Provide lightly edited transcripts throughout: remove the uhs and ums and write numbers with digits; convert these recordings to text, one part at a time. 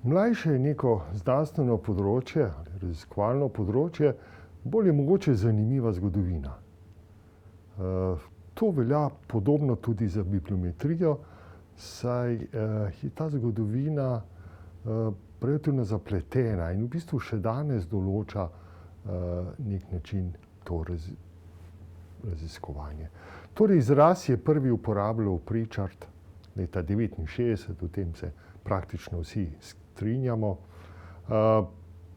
mlajše je neko znanstveno področje, raziskovalno področje, bolj je mogoče zanimiva zgodovina. To velja podobno tudi za bibliometrijo, saj je ta zgodovina relativno zapletena in v bistvu še danes določa nek način to raziskovanje. Torej, izraz je prvi uporabljal Pritchard leta 1969, o tem se praktično vsi strinjamo.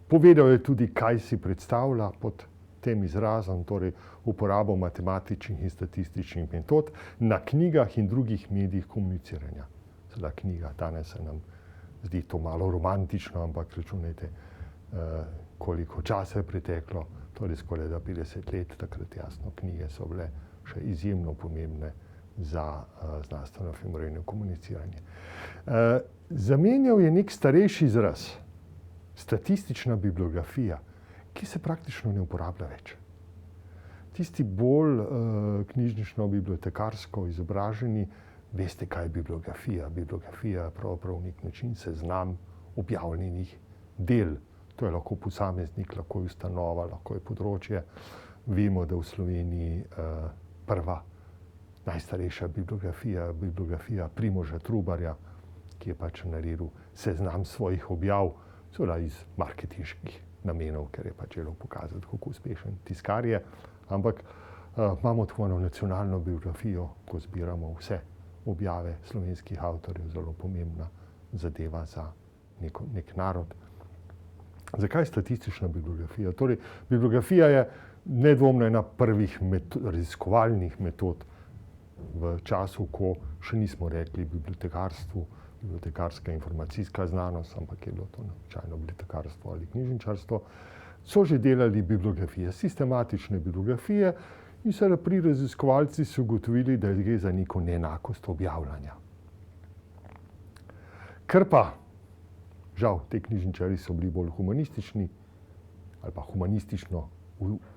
Povedal je tudi, kaj si predstavlja pod tem izrazom, torej uporabo matematičnih in statističnih metod na knjigah in drugih medijih komuniciranja. Seveda knjiga, danes se nam zdi to malo romantično, ampak računajte, koliko časa je preteklo, torej skoraj 50 let, takrat jasno, knjige so bile še izjemno pomembne za znanstveno efemerno komuniciranje. Zamenjal je nek starejši izraz, statistična bibliografija, ki se praktično ne uporablja več. Tisti bolj knjižnično-bibliotekarsko izobraženi, veste, kaj je bibliografija. Bibliografija je pravzaprav nek način seznam objavljenih del. To je lahko posameznik, lahko je ustanova, lahko je področje. Vemo, da v Sloveniji prva najstarejša bibliografija Primoža Trubarja, ki je pač naredil seznam svojih objav, seveda iz marketinških namenov, ker je pač želel pokazati, kako uspešen tiskar je. Ampak imamo tako eno nacionalno biografijo, ko zbiramo vse objave slovenskih avtorjev, zelo pomembna zadeva za nek narod. Zakaj statistična bibliografija? Torej, bibliografija je nedvomno ena prvih raziskovalnih metod v času, ko še nismo rekli bibliotekarstvu, bibliotekarska informacijska znanost, ampak je bilo to običajno bibliotekarstvo ali knjižničarstvo, so že delali bibliografije, sistematične bibliografije in seveda pri raziskovalci so ugotovili, da gre za neko neenakost objavljanja. Ker pa, žal, te knjižničarji so bili bolj humanistični ali pa humanistično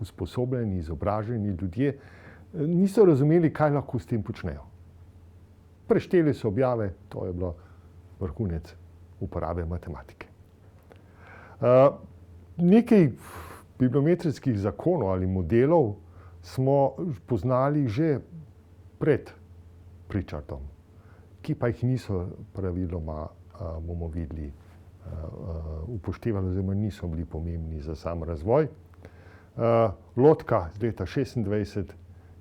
usposobljeni, izobraženi ljudje, niso razumeli, kaj lahko s tem počnejo. Prešteli so objave, to je bilo vrhunec uporabe matematike. Nekaj bibliometrijskih zakonov ali modelov smo poznali že pred Pritchardom, ki pa jih niso praviloma, bomo videli, upoštevali, oziroma niso bili pomembni za sam razvoj. Lotka z leta 1926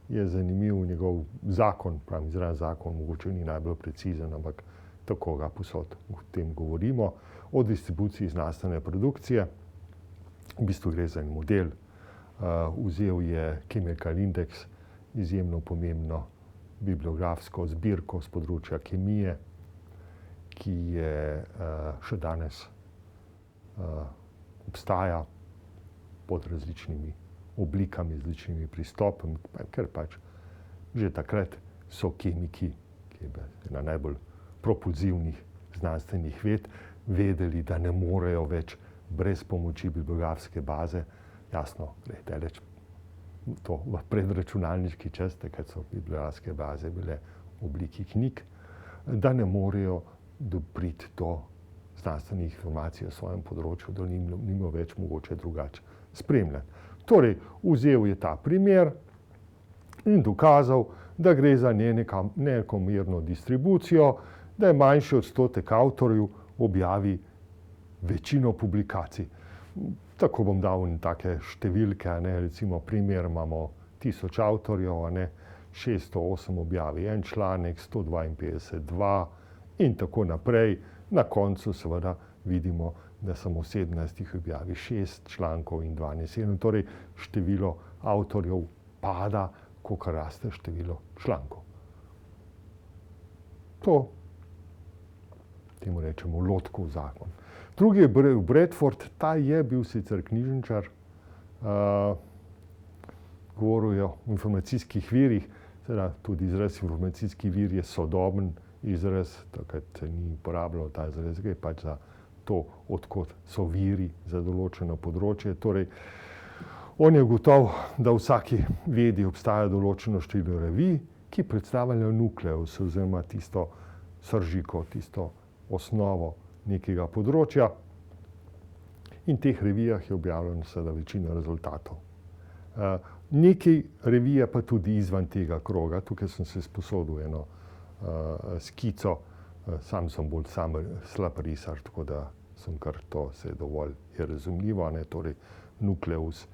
je zanimiv njegov zakon, pravim izraz zakon, mogoče ni najbolj precizen, ampak tako ga posod o tem govorimo, o distribuciji znanstvene produkcije. V bistvu gre za en model. Vzel je Chemical Index, izjemno pomembno bibliografsko zbirko z področja kemije, ki je še danes obstaja pod različnimi oblikami, z različnimi pristopi, ker pač že takrat so kemiki, ki je ena najbolj propulzivnih znanstvenih ved, vedeli, da ne morejo več brez pomoči bibliografske baze, jasno, daleč to v predračunalniški čas, takrat so bibliografske baze bile v obliki knjig, da ne morejo priti do znanstvenih informacij o svojem področju, da nima več mogoče drugače spremljati. Torej, vzel je ta primer in dokazal, da gre za neenakomerno distribucijo, da je manjši odstotek avtorjev objavi večino publikacij. Tako bom dal take številke, recimo primer imamo 1000 avtorjev, 608 objavi en članek, 152 dva in tako naprej. Na koncu seveda vidimo, da samo 17 objavi 6 člankov in 12 7. Torej, število avtorjev pada, kolikor raste število člankov. To temu rečemo Lotkov zakon. Drugi je Bradford, ta je bil sicer knjižničar, govoril je o informacijskih virih, seveda tudi izraz informacijski vir je sodoben izraz, takrat se ni uporabljal ta izraz, gre pač za to, odkot so viri za določeno področje. Torej, on je ugotovil, da v vsaki vedi obstaja določeno število revij, ki predstavljajo nukleus, oziroma tisto sržiko, tisto osnovo nekega področja. In v teh revijah je objavljeno seveda večina rezultatov. Nekaj revij je pa tudi izvan tega kroga. Tukaj sem se sposodil eno skico, sam sem bolj slab risar, tako da sem kar to se dovolj je razumljivo, ne, torej Nukleus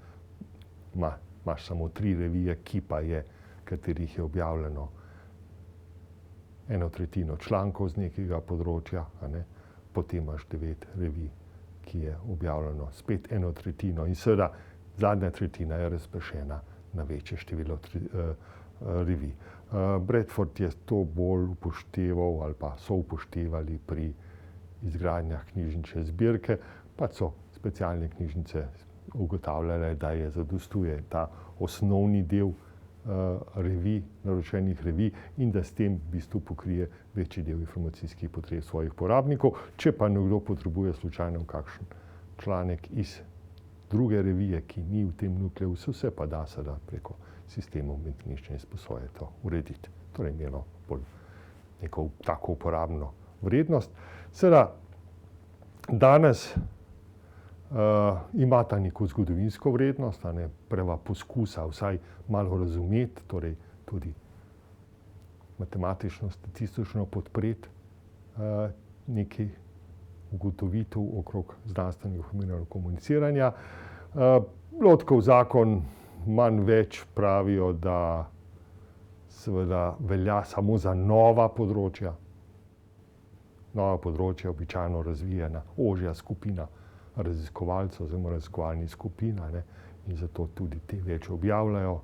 imaš samo 3 revije, ki pa je, katerih je objavljeno 1/3 člankov z nekega področja, ne, potem imaš 9 revij, ki je objavljeno spet 1/3 in seveda zadnja tretjina je razpršena na večje število revij. Bradford je to bolj upošteval ali pa so upoštevali pri izgradnjah knjižnične zbirke, pa so specialne knjižnice ugotavljale, da je zadostuje ta osnovni del revij, naročenih revij in da s tem v bistvu pokrije večji del informacijskih potreb svojih porabnikov. Če pa nekdo potrebuje slučajno kakšen članek iz druge revije, ki ni v tem Nukleusu, se pa da seveda preko sistemov medknjižne izposoje to urediti. Torej imelo bolj neko tako uporabno vrednost. Seveda danes ima ta neko zgodovinsko vrednost, prva poskusa vsaj malo razumeti, torej tudi matematično, statistično podpreti nekaj ugotovitev okrog znanstvenega informiranja komuniciranja. Lotkov zakon manj več pravijo, da seveda velja samo za nova področja. Nova področja običajno razvijena ožja skupina raziskovalcev oziroma raziskovalnih skupin, in zato tudi te več objavljajo.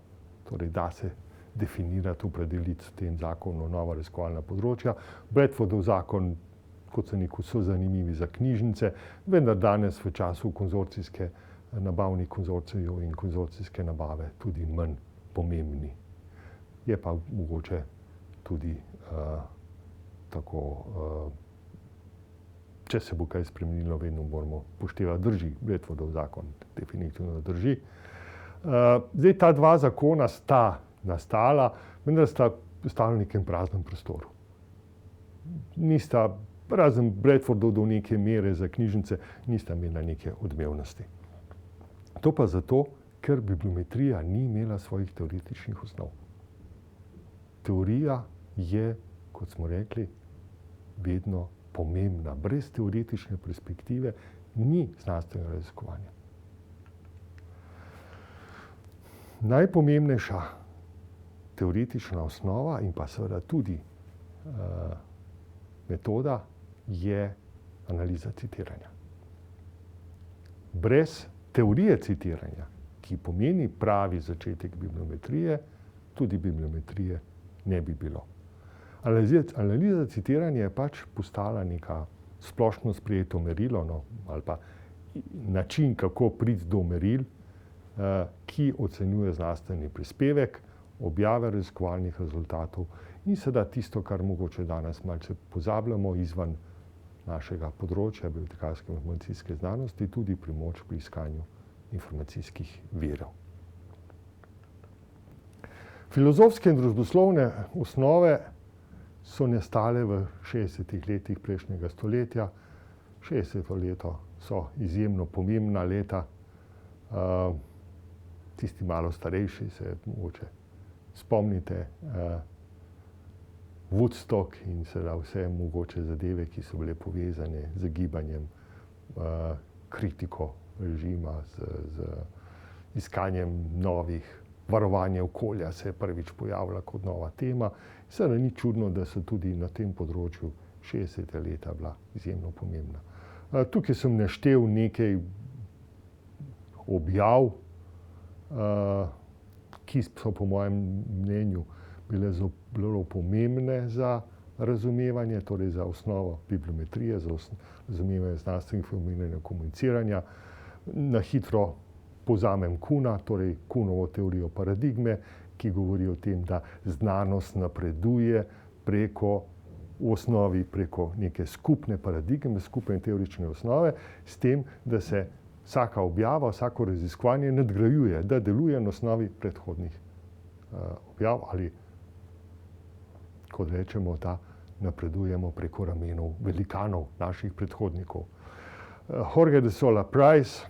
Torej da se definirati, opredeliti v tem zakonu nova raziskovalna področja. Bradfordov zakon, kot sem rekel, so zanimivi za knjižnice, vendar danes v času konzorcijske nabavnih konzorcijev in konzorcijske nabave tudi manj pomembni. Je pa mogoče tudi tako, če se bo kaj spremenilo, vedno moramo upoštevati, drži, Bradfordov zakon definitivno drži. Zdaj ta dva zakona sta nastala, vendar sta ostala v nekem praznem prostoru. Nista, razen Bradfordov do neke mere za knjižnice, nista imela neke odmevnosti. To pa zato, ker bibliometrija ni imela svojih teoretičnih osnov. Teorija je, kot smo rekli, vedno pomembna. Brez teoretične perspektive ni znanstvenega raziskovanja. Najpomembnejša teoretična osnova in pa seveda tudi metoda je analiza citiranja. Brez teorije citiranja, ki pomeni pravi začetek bibliometrije, tudi bibliometrije ne bi bilo. Analiza citiranja je pač postala neka splošno sprejeto merilo, ali pa način, kako priti do meril, ki ocenjuje znanstveni prispevek, objave raziskovalnih rezultatov in seveda tisto, kar mogoče danes malce pozabljamo izvan našega področja bibliotekarske in informacijske znanosti, tudi pomoč pri iskanju informacijskih virov. Filozofske in družboslovne osnove so nastale v 60. letih prejšnjega stoletja. 60. leto so izjemno pomembna leta. Tisti malo starejši se mogoče spomnite Woodstock in seveda vse mogoče zadeve, ki so bile povezane z gibanjem, kritiko režima, z iskanjem novih varovanja okolja se je prvič pojavila kot nova tema. Seveda ni čudno, da so tudi na tem področju 60. leta bila izjemno pomembna. Tukaj sem naštel nekaj objav, ki so po mojem mnenju bile zelo pomembne za razumevanje, torej za osnovo bibliometrije, za razumevanje znanstvenega informiranja komuniciranja. Na hitro povzamem Kuhna, torej Kuhnovo teorijo paradigme, ki govori o tem, da znanost napreduje v osnovi preko neke skupne paradigme, skupne teorične osnove, s tem, da se vsaka objava, vsako raziskovanje nadgrajuje, da deluje na osnovi predhodnih objav ali, kot rečemo, da napredujemo preko ramenov velikanov, naših predhodnikov. Jorge de Sola Price,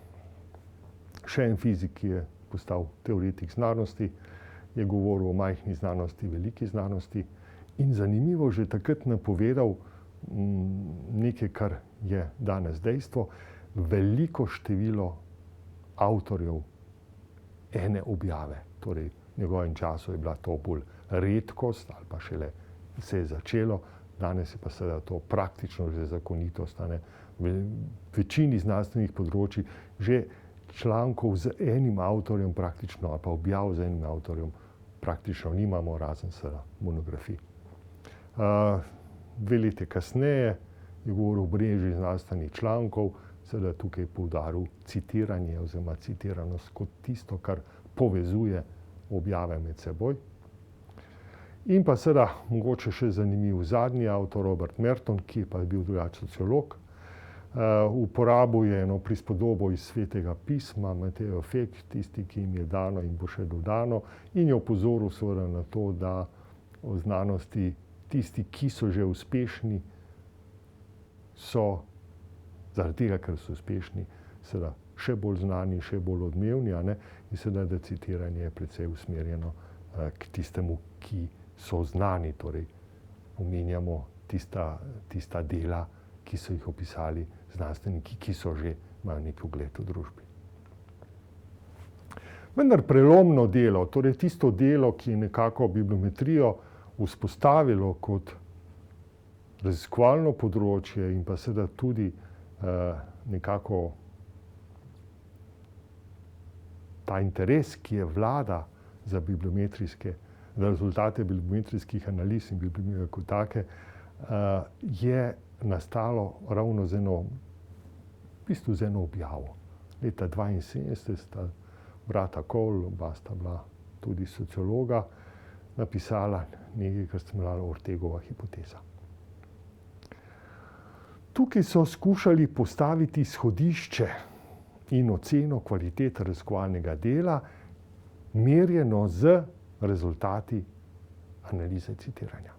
še en fizik, ki je postal teoretik znanosti, je govoril o majhni znanosti, veliki znanosti in zanimivo že takrat napovedal nekaj, kar je danes dejstvo, veliko število avtorjev ene objave. Torej, v njegovem času je bila to bolj redkost ali pa šele se je začelo, danes je pa seveda to praktično že zakonitost. V večini znanstvenih področji že člankov z enim avtorjem praktično, ali pa objav z enim avtorjem praktično nimamo, razen seveda monografij. 2 leti kasneje je govoril o mreži znanstvenih člankov, seveda tukaj poudaril citiranje oziroma citiranost kot tisto, kar povezuje objave med seboj. In pa seveda mogoče še zanimiv zadnji avtor, Robert Merton, ki je pa bil drugače sociolog. Uporabil je eno prispodobo iz Svetega pisma, Matejev efekt, tisti, ki jim je dano in bo še dodano, in je opozoril seveda na to, da o znanosti tisti, ki so že uspešni, so zaradi tega, ker so uspešni, seveda še bolj znani, še bolj odmevni, in seveda, da citiranje je precej usmerjeno k tistemu, ki so znani, torej omenjamo tista dela, ki so jih opisali znanstveniki, ki so že imajo nek ugled v družbi. Vendar prelomno delo, torej tisto delo, ki je nekako bibliometrijo vzpostavilo kot raziskovalno področje in pa seveda tudi nekako ta interes, ki je vlada za rezultate bibliometrijskih analiz in bibliometrije kot take, je nastalo ravno z eno objavo. Leta 1972 sta brata Cole, oba sta bila tudi sociologa, napisala nekaj, kar se imenovalo Ortegova hipoteza. Tukaj so skušali postaviti izhodišče in oceno kvalitete raziskovalnega dela, merjeno z rezultati analize citiranja.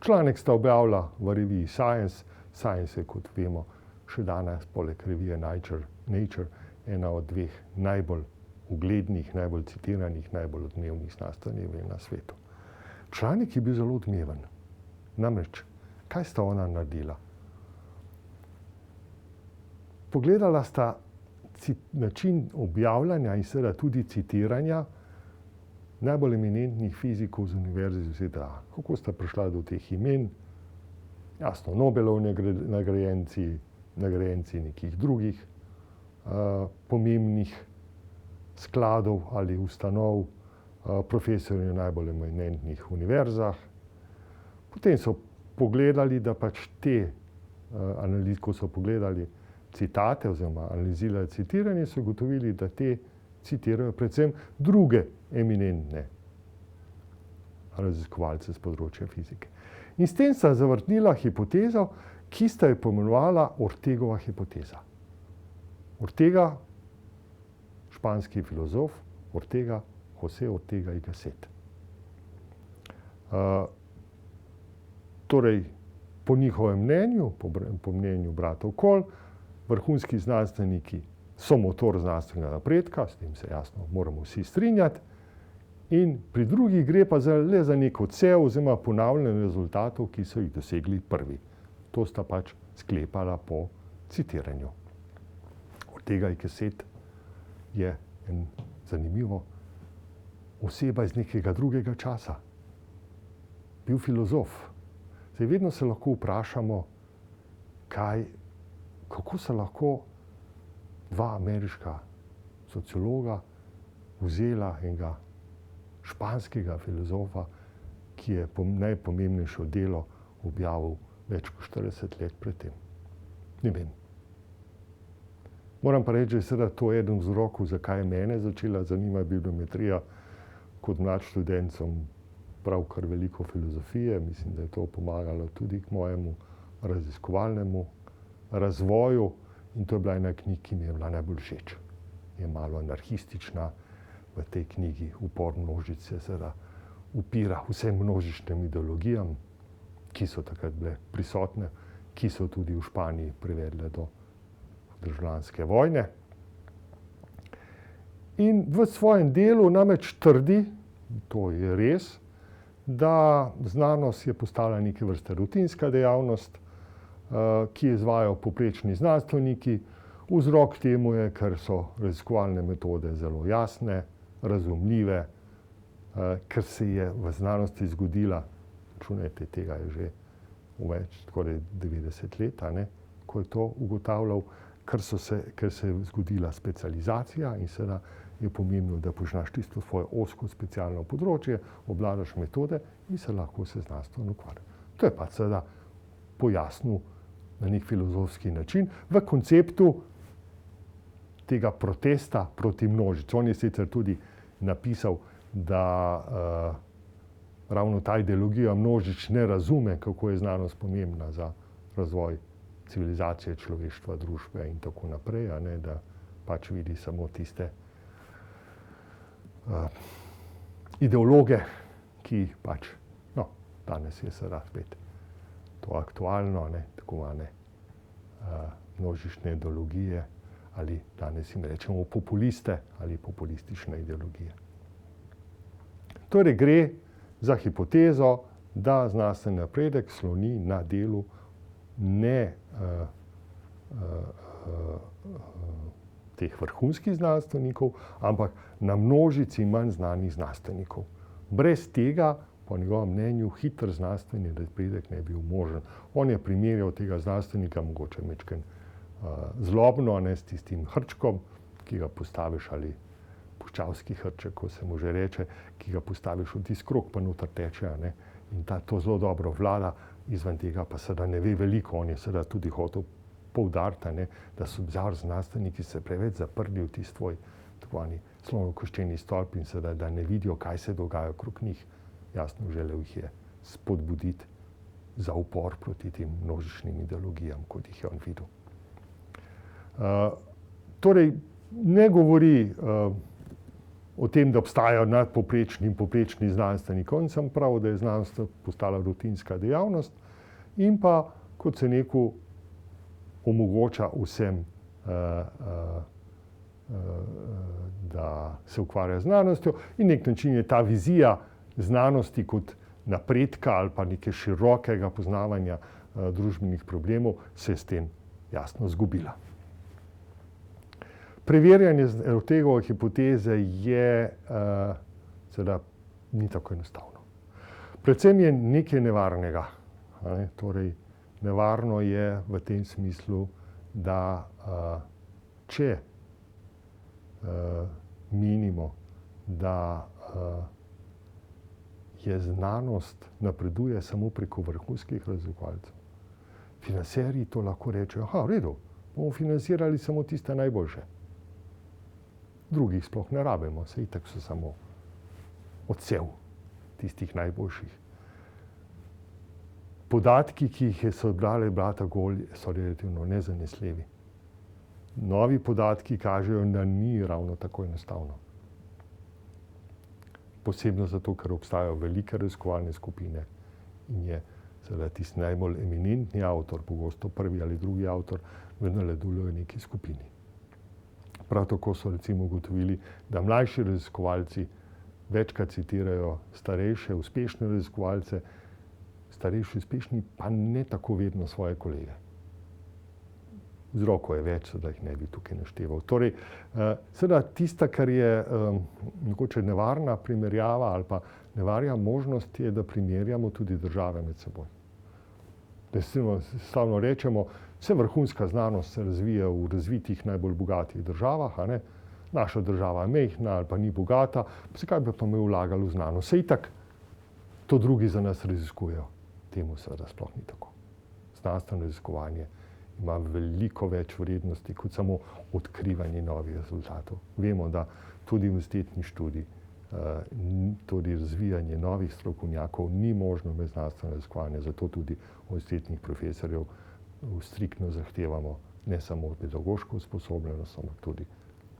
Članek sta objavila v reviji Science. Science je, kot vemo, še danes poleg revije Nature ena od 2 najbolj uglednih, najbolj citiranih, najbolj odmevnih znanstvenih revij na svetu. Članek je bil zelo odmeven. Namreč, kaj sta ona naredila? Pogledala sta način objavljanja in seveda tudi citiranja najbolj eminentnih fizikov z univerze v ZDA. Kako sta prišla do teh imen? Jasno, Nobelov nagrajenci nekih drugih pomembnih skladov ali ustanov, profesorji na najbolj eminentnih univerzah. Potem so pogledali, da pač ko so pogledali citate oziroma analizirali citiranje, so ugotovili, da te citirajo predvsem druge eminentne raziskovalce z področja fizike. In s tem sta zavrnila hipotezo, ki sta jo pomenovala Ortegova hipoteza. Ortega, španski filozof, José Ortega y Gasset. Torej, po njihovem mnenju, po mnenju bratov Cole, vrhunski znanstveniki so motor znanstvenega napredka, s tem se jasno moramo vsi strinjati, in pri drugih gre pa le za nek odsev oziroma ponavljanje rezultatov, ki so jih dosegli prvi. To sta pač sklepala po citiranju. Ortega y Gasset je en zanimivo oseba iz nekega drugega časa. Bil filozof. Zdaj, vedno se lahko vprašamo, kako se lahko 2 ameriška sociologa vzela enega španskega filozofa, ki je najpomembnejše delo objavil več kot 40 let predtem. Ne vem. Moram pa reči, da je seveda to eden vzrokov, zakaj je mene začela zanimati bibliometrija. Kot mlad študent sem pravkar veliko filozofije, mislim, da je to pomagalo tudi k mojemu raziskovalnemu razvoju, in to je bila ena knjig, ki mi je bila najbolj všeč. Je malo anarhistična, v tej knjigi Upor množice seveda upira vsem množičnim ideologijam, ki so takrat bile prisotne, ki so tudi v Španiji privedle do državljanske vojne. In v svojem delu namreč trdi, to je res, da znanost je postala neke vrste rutinska dejavnost, ki jo izvajajo povprečni znanstveniki. Vzrok temu je, ker so raziskovalne metode zelo jasne, razumljive, ker se je v znanosti zgodila, računajte, tega je že več, skoraj 90 let, ko je to ugotavljal, ker se je zgodila specializacija in seveda je pomembno, da poznaš tisto svoje ozko specialno področje, obvladaš metode in se lahko se znanstveno ukvarjaš. To je pa seveda pojasnil na nek filozofski način v konceptu tega protesta proti množici. On je sicer tudi napisal, da ravno ta ideologija množic ne razume, kako je znanost pomembna za razvoj civilizacije, človeštva, družbe in tako naprej, da pač vidi samo tiste ideologe, ki pač, danes je seveda spet to aktualno, tako imane množične ideologije ali danes jim rečemo populiste ali populistične ideologije. Torej gre za hipotezo, da znanstveni napredek sloni na delu ne teh vrhunskih znanstvenikov, ampak na množici manj znanih znanstvenikov. Brez tega, po njegovem mnenju, hiter znanstveni napredek ne bi bil možen. On je primerjal tega znanstvenika, mogoče majčkeno zlobno, s tistim hrčkom, ki ga postaviš, ali puščavski hrček, ko se mu že reče, ki ga postaviš v tisti krog, pa noter teče, in to zelo dobro vlada, izven tega pa seveda ne ve veliko. On je seveda tudi hotel poudariti, da so znanstveniki se preveč zaprli v tisti svoj slonokoščeni stolp in seveda, da ne vidijo, kaj se dogaja okrog njih. Jasno, želel jih je spodbuditi za upor proti tem množičnim ideologijam, kot jih je on videl. Torej, ne govori o tem, da obstajajo nadpovprečni in povprečni znanstveniki. On sem prav, da je znanost postala rutinska dejavnost in pa, kot se rekel, omogoča vsem, da se ukvarja z znanostjo in nek način je ta vizija znanosti kot napredka ali pa neke širokega poznavanja družbenih problemov se s tem jasno zgubila. Preverjanje Ortegove hipoteze je seveda ni tako enostavno. Predvsem je nekaj nevarnega. Torej, nevarno je v tem smislu, da če menimo, da je znanost napreduje samo preko vrhunskih raziskovalcev, financerji to lahko rečejo, v redu, bomo financirali samo tiste najboljše. Drugih sploh ne rabimo, saj itak so samo odsev tistih najboljših. Podatki, ki jih je sobrali brata Gol, so relativno nezanesljivi. Novi podatki kažejo, da ni ravno tako enostavno. Posebno zato, ker obstajajo velike raziskovalne skupine in je seveda tisti najbolj eminentni avtor, pogosto prvi ali drugi avtor, vendarle deluje v neki skupini. Prav tako so recimo ugotovili, da mlajši raziskovalci večkrat citirajo starejše, uspešne raziskovalce, starejši uspešni pa ne tako vedno svoje kolege. Vzrokov je več, da jih ne bi tukaj našteval. Torej, seveda tista, kar je mogoče nevarna primerjava ali pa nevarna možnost je, da primerjamo tudi države med seboj. Da stalno rečemo, vse vrhunska znanost se razvija v razvitih, najbolj bogatih državah, naša država je majhna ali pa ni bogata, zakaj bi pa mi vlagali v znanost? Saj itak to drugi za nas raziskujejo. Temu seveda sploh ni tako. Znanstveno raziskovanje ima veliko več vrednosti kot samo odkrivanje novih rezultatov. Vemo, da tudi univerzitetni študij, tudi razvijanje novih strokovnjakov ni možno brez znanstvenega raziskovanja, zato tudi univerzitetnih profesorjev striktno zahtevamo ne samo pedagoško usposobljenost, ampak tudi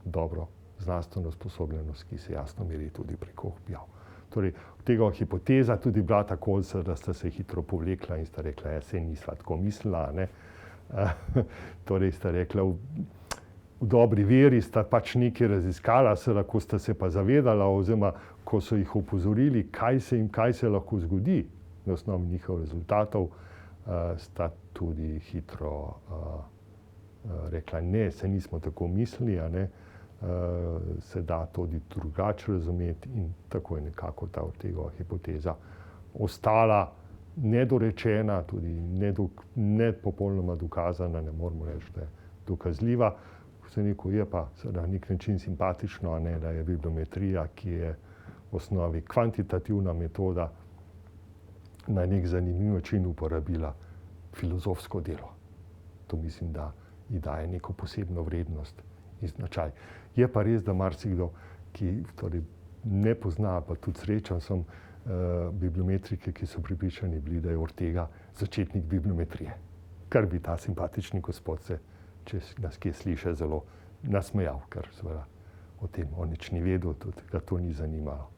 dobro znanstveno usposobljenost, ki se jasno meri tudi preko objav. Torej, tega hipoteza tudi bila tako, da sta se hitro povlekla in sta rekla, ja, saj nisva tako mislila, ne. Torej sta rekla, v dobri veri sta pač nekaj raziskala, ko sta se pa zavedala, oziroma ko so jih opozorili, kaj se lahko zgodi na osnovi njihovih rezultatov, sta tudi hitro rekla, ne, se nismo tako mislili, a ne, se da tudi drugače razumeti in tako je nekako ta Ortegova hipoteza ostala nedorečena, tudi ne popolnoma dokazana, ne moramo reči, da je dokazljiva. Se neko je pa na nek način simpatično, a ne, da je bibliometrija, ki je v osnovi kvantitativna metoda, na nek zanimiv način uporabila filozofsko delo. To mislim, da ji daje neko posebno vrednost in značaj. Je pa res, da marsikdo, ki torej ne pozna, pa tudi srečan sem bibliometrike, ki so prepričani bili, da je Ortega začetnik bibliometrije. Kar bi ta simpatični gospod se, če nas kje sliše, zelo nasmejal, ker seveda o tem on nič ni vedel, tudi ga to ni zanimalo.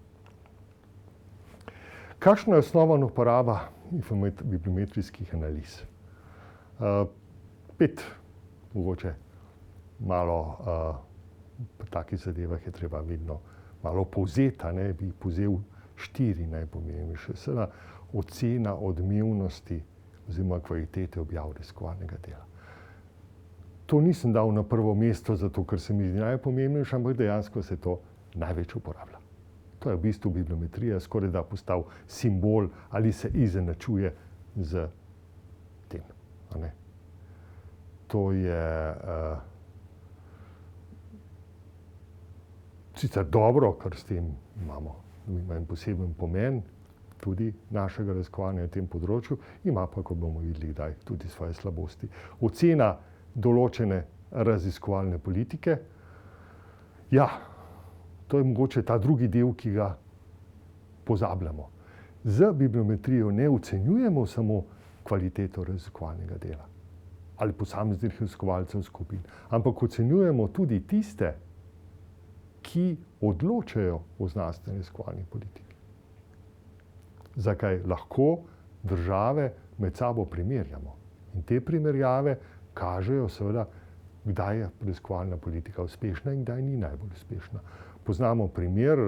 Kakšna je osnovna uporaba bibliometrijskih analiz? 5, mogoče malo po takih zadevah je treba vedno malo povzeti, ne, bi povzel 4 najpomembnejše. Seveda ocena odmevnosti oziroma kvalitete objav raziskovalnega dela. To nisem dal na prvo mesto, zato ker se mi zdi najpomembnejše, ampak dejansko se to največ uporablja. To je v bistvu bibliometrija skoraj da postal simbol ali se izenačuje z tem. A ne? To je sicer dobro, ker s tem ima en poseben pomen tudi našega raziskovanja na tem področju, ima pa, kot bomo videli kdaj, tudi svoje slabosti. Ocena določene raziskovalne politike, ja, to je mogoče ta drugi del, ki ga pozabljamo. Z bibliometrijo ne ocenjujemo samo kvaliteto raziskovalnega dela ali posameznih raziskovalcev skupin, ampak ocenjujemo tudi tiste, ki odločajo o znanstveni raziskovalni politiki. Zakaj lahko države med sabo primerjamo. In te primerjave kažejo seveda, kdaj je raziskovalna politika uspešna in kdaj ni najbolj uspešna. Poznamo primer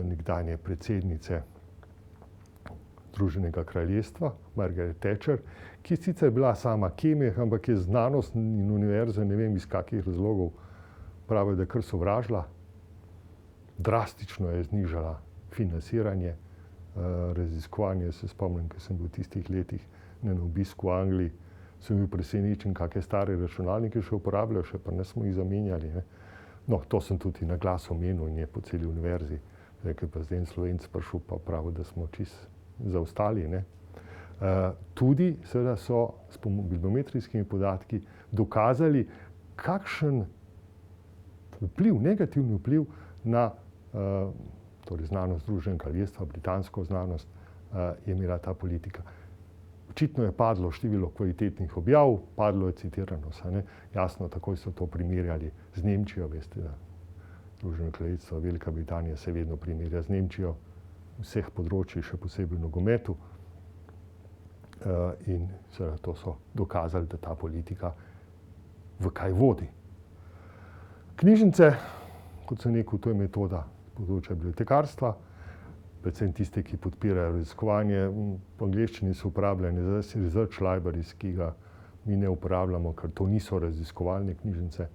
nekdanje predsednice Združenega kraljestva, Margaret Thatcher, ki sicer bila sama kemik, ampak je znanost in univerze, ne vem iz kakih razlogov, pravi, da je kar sovražila. Drastično je znižala financiranje, raziskovanje. Se spomnim, ko sem bil v tistih letih na obisku v Angliji, sem bil presenečen, kakšne stare računalnike še uporabljajo, še pa ne smo jih zamenjali. Ne. No, to sem tudi na glas omenil in je po celi univerzi. Zdaj, pa zdaj en Slovenc prišel, pa pravi, da smo čisto zaostali. Ne. Tudi seveda so s bibliometrijskimi podatki dokazali, kakšen vpliv, negativni vpliv na torej znanost Združenega kraljestva, britansko znanost, je imela ta politika. Očitno je padlo število kvalitetnih objav, padlo je citiranost. Jasno, takoj so to primerjali z Nemčijo, veste, da Združeno kraljestvo, Velika Britanija se vedno primerja z Nemčijo, vseh področjih, še posebej v nogometu. In seveda to so dokazali, da ta politika v kaj vodi. Knjižnice, kot sem rekel, to je metoda področja bibliotekarstva, predvsem tiste, ki podpirajo raziskovanje. V angleščini so uporabljene research libraries, ki ga mi ne uporabljamo, ker to niso raziskovalne knjižnice,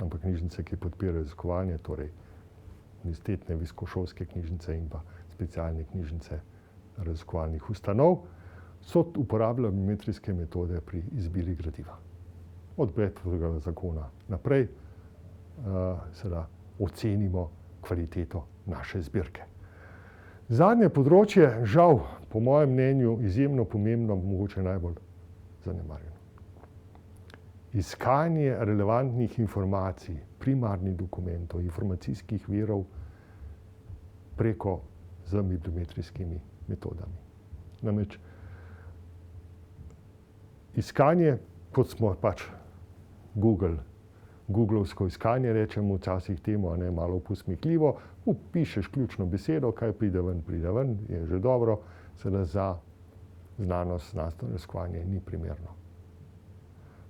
ampak knjižnice, ki podpirajo raziskovanje, torej univerzitetne, visokošolske knjižnice in pa specialne knjižnice raziskovalnih ustanov, so uporabljali bibliometrijske metode pri izbiri gradiva. Od Bradfordovega zakona naprej seveda ocenimo kvaliteto naše zbirke. Zadnje področje, žal, po mojem mnenju, izjemno pomembno, mogoče najbolj zanemarjeno. Iskanje relevantnih informacij, primarnih dokumentov, informacijskih virov preko z bibliometrijskimi metodami. Namreč iskanje, kot smo pač Google googlovsko iskanje, rečemo včasih temu, malo posmehljivo, vpišeš ključno besedo, kaj pride ven, je že dobro, seveda za znanost, znanstveno raziskovanje ni primerno.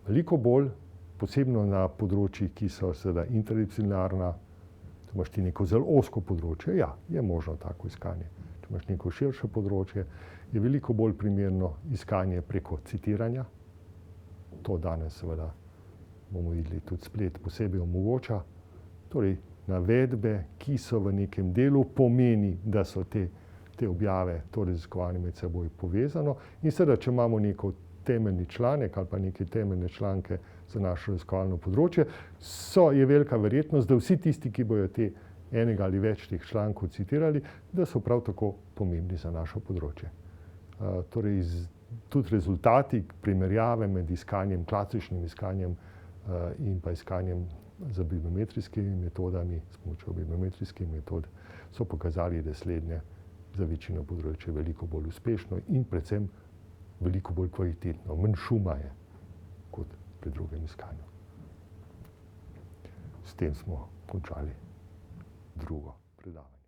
Veliko bolj, posebno na področjih, ki so seveda interdisciplinarna, če imaš ti neko zelo ozko področje, ja, je možno tako iskanje. Če imaš neko širše področje, je veliko bolj primerno iskanje preko citiranja. To danes seveda bomo videli tudi splet posebej omogoča. Torej, navedbe, ki so v nekem delu, pomeni, da so te objave, to raziskovanje med seboj povezano. In seveda, če imamo neko temeljni članek ali pa neke temeljne članke za naše raziskovalno področje, je velika verjetnost, da vsi tisti, ki bojo te enega ali več teh člankov citirali, da so prav tako pomembni za naše področje. Torej, tudi rezultati primerjave med iskanjem, klasičnim iskanjem in pa iskanjem z bibliometrijskimi metodami, s pomočjo bibliometrijskih metod, so pokazali, da slednje za večino področja veliko bolj uspešno in predvsem veliko bolj kvalitetno. Manj šuma je kot pri drugem iskanju. S tem smo končali drugo predavanje.